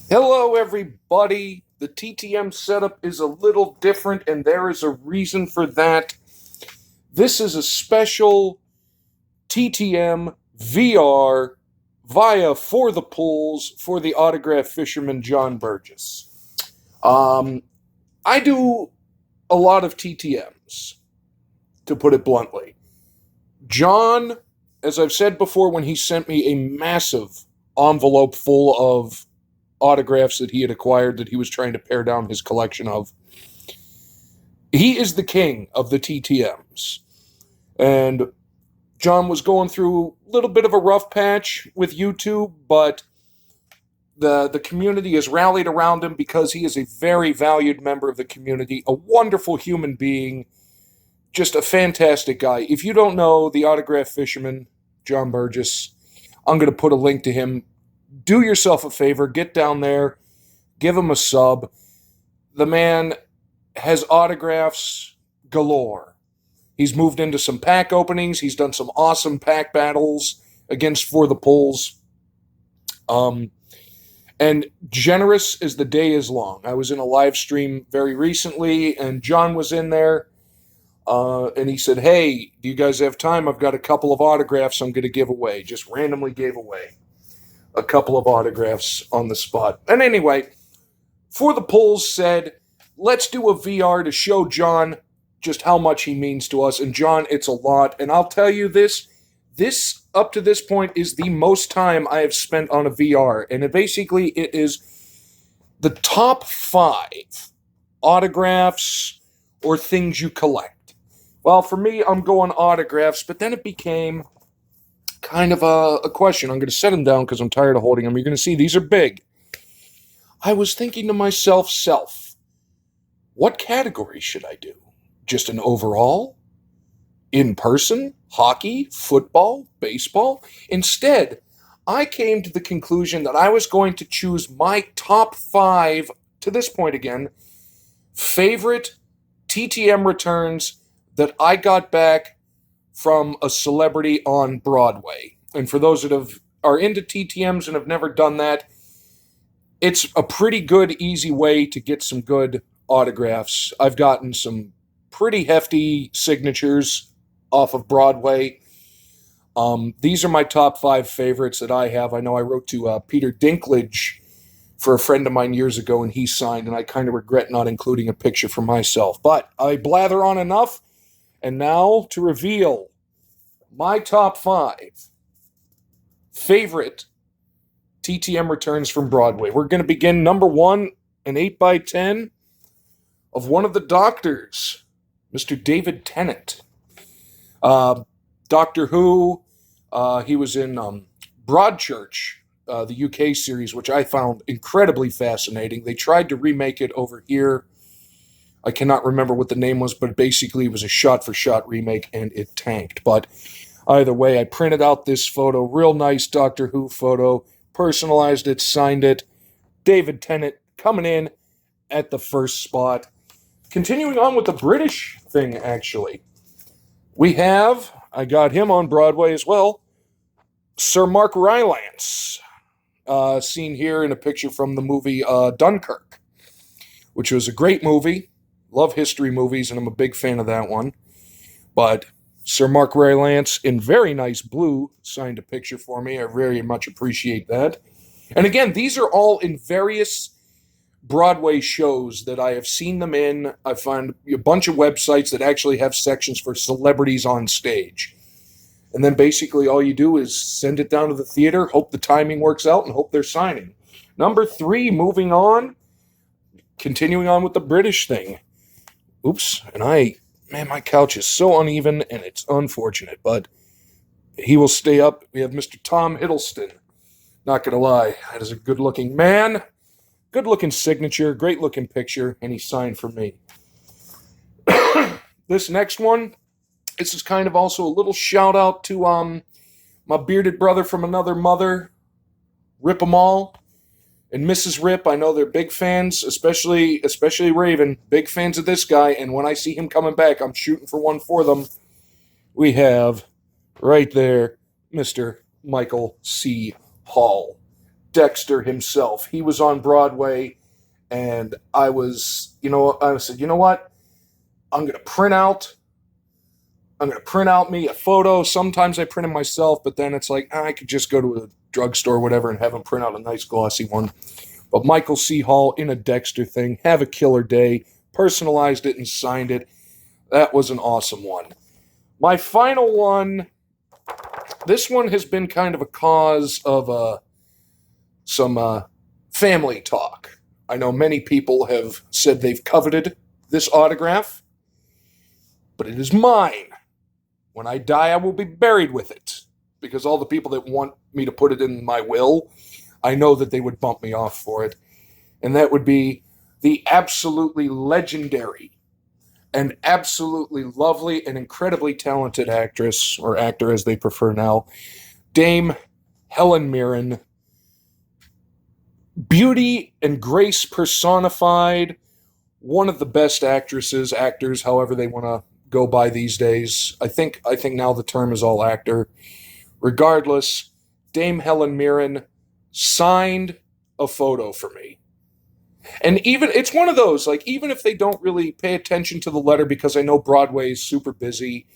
Hello, everybody. The TTM setup is a little different, and there is a reason for that. This is a special TTM VR via For the Pools for the Autograph Fisherman Jon Burgess. Um, I do a lot of TTMs, to put it bluntly. John, as I've said before, when he sent me a massive envelope full of autographs that he had acquired that he was trying to pare down his collection of. He is the king of the TTMs. And John was going through a little bit of a rough patch with YouTube, but the community has rallied around him because he is a very valued member of the community, a wonderful human being, just a fantastic guy. If you don't know the Autograph Fisherman, Jon Burgess, I'm going to put a link to him. Do yourself a favor, get down there, give him a sub. The man has autographs galore. He's moved into some pack openings. He's done some awesome pack battles against For the Pools. And generous as the day is long. I was in a live stream very recently, and John was in there, and he said, "Hey, do you guys have time? I've got a couple of autographs I'm going to give away." Just randomly gave away a couple of autographs on the spot. And anyway, For the Pools said, let's do a VR to show John just how much he means to us. And John, it's a lot. And I'll tell you this up to this point is the most time I have spent on a VR. And it is the top 5 autographs or things you collect. Well, for me, I'm going autographs, but then it became kind of a question. I'm going to set them down because I'm tired of holding them. You're going to see these are big. I was thinking to myself, what category should I do? Just an overall? In person? Hockey? Football? Baseball? Instead, I came to the conclusion that I was going to choose my top 5, to this point again, favorite TTM returns that I got back from a celebrity on Broadway. And for those that are into TTMs and have never done that, it's a pretty good, easy way to get some good autographs. I've gotten some pretty hefty signatures off of Broadway. These are my top 5 favorites that I have. I know I wrote to Peter Dinklage for a friend of mine years ago, and he signed, and I kind of regret not including a picture for myself. But I blather on enough. And now to reveal my top 5 favorite TTM returns from Broadway. We're going to begin number 1, an 8x10 of one of the Doctors, Mr. David Tennant. Doctor Who, he was in Broadchurch, the UK series, which I found incredibly fascinating. They tried to remake it over here. I cannot remember what the name was, but basically it was a shot-for-shot remake, and it tanked. But either way, I printed out this photo, real nice Doctor Who photo, personalized it, signed it. David Tennant coming in at the first spot. Continuing on with the British thing, actually. I got him on Broadway as well, Sir Mark Rylance, seen here in a picture from the movie Dunkirk, which was a great movie. Love history movies, and I'm a big fan of that one. But Sir Mark Rylance, in very nice blue, signed a picture for me. I very much appreciate that. And again, these are all in various Broadway shows that I have seen them in. I find a bunch of websites that actually have sections for celebrities on stage. And then basically all you do is send it down to the theater, hope the timing works out, and hope they're signing. Number 3, moving on, continuing on with the British thing. Oops, and my couch is so uneven, and it's unfortunate, but he will stay up. We have Mr. Tom Hiddleston. Not going to lie, that is a good-looking man, good-looking signature, great-looking picture, and he signed for me. This next one, this is kind of also a little shout-out to my bearded brother from another mother, Rip 'em all. And Mrs. Rip, I know they're big fans, especially Raven, big fans of this guy, and when I see him coming back, I'm shooting for one for them. We have, right there, Mr. Michael C. Hall. Dexter himself. He was on Broadway, and I said, you know what? I'm going to print out me a photo. Sometimes I print them myself, but then it's like, I could just go to a drugstore or whatever and have them print out a nice glossy one. But Michael C. Hall in a Dexter thing, have a killer day, personalized it and signed it. That was an awesome one. My final one, this one has been kind of a cause of some family talk. I know many people have said they've coveted this autograph, but it is mine. When I die, I will be buried with it, because all the people that want me to put it in my will, I know that they would bump me off for it. And that would be the absolutely legendary and absolutely lovely and incredibly talented actress, or actor as they prefer now, Dame Helen Mirren. Beauty and grace personified. One of the best actors, however they want to go by these days. I think now the term is all actor. Regardless, Dame Helen Mirren signed a photo for me. And even, it's one of those, like, even if they don't really pay attention to the letter, because I know Broadway is super busy,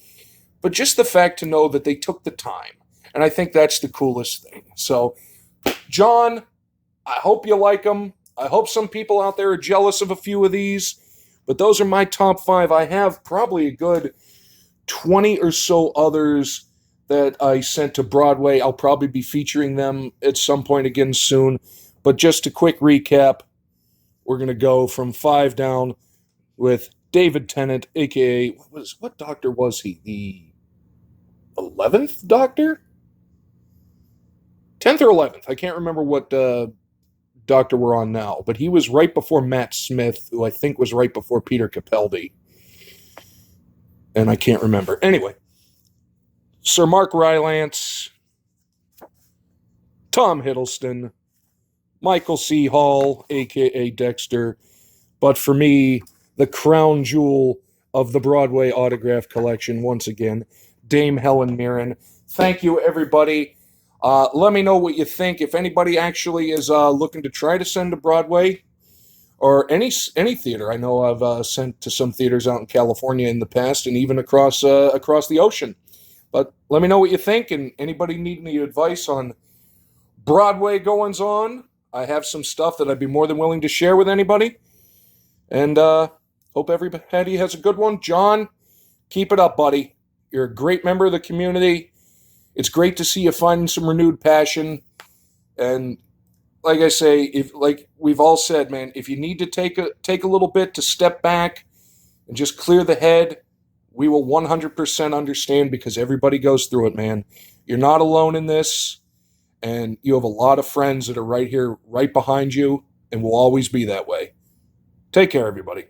but just the fact to know that they took the time. And I think that's the coolest thing. So, John, I hope you like them. I hope some people out there are jealous of a few of these, but those are my top 5. I have probably a good 20 or so others that I sent to Broadway. I'll probably be featuring them at some point again soon. But just a quick recap, we're going to go from 5 down with David Tennant, a.k.a. what doctor was he? The 11th Doctor? 10th or 11th. I can't remember what doctor we're on now, but he was right before Matt Smith, who I think was right before Peter Capaldi. And I can't remember. Anyway, Sir Mark Rylance, Tom Hiddleston, Michael C. Hall, a.k.a. Dexter, but for me, the crown jewel of the Broadway autograph collection, once again, Dame Helen Mirren. Thank you, everybody. Let me know what you think. If anybody actually is looking to try to send to Broadway or any theater, I know I've sent to some theaters out in California in the past, and even across the ocean. But let me know what you think, and anybody need any advice on Broadway goings on, I have some stuff that I'd be more than willing to share with anybody. And hope everybody has a good one. John, keep it up, buddy. You're a great member of the community. It's great to see you finding some renewed passion. And like I say, like we've all said, man, if you need to take a little bit to step back and just clear the head, we will 100% understand, because everybody goes through it, man. You're not alone in this, and you have a lot of friends that are right here, right behind you, and will always be that way. Take care, everybody.